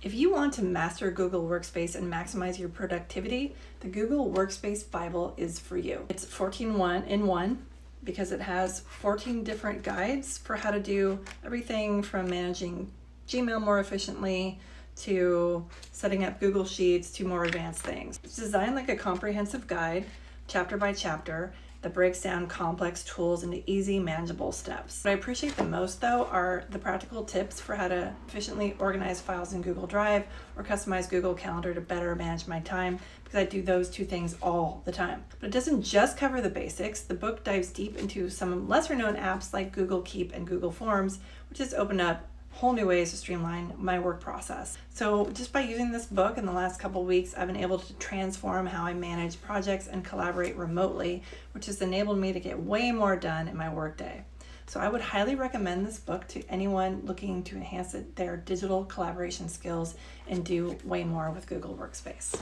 If you want to master Google Workspace and maximize your productivity, the Google Workspace Bible is for you. It's 14 in one because it has 14 different guides for how to do everything from managing Gmail more efficiently to setting up Google Sheets to more advanced things. It's designed like a comprehensive guide, chapter by chapter, that breaks down complex tools into easy, manageable steps. What I appreciate the most, though, are the practical tips for how to efficiently organize files in Google Drive or customize Google Calendar to better manage my time, because I do those two things all the time. But it doesn't just cover the basics. The book dives deep into some lesser-known apps like Google Keep and Google Forms, which has opened up whole new ways to streamline my work process. So just by using this book in the last couple of weeks, I've been able to transform how I manage projects and collaborate remotely, which has enabled me to get way more done in my workday. So I would highly recommend this book to anyone looking to enhance their digital collaboration skills and do way more with Google Workspace.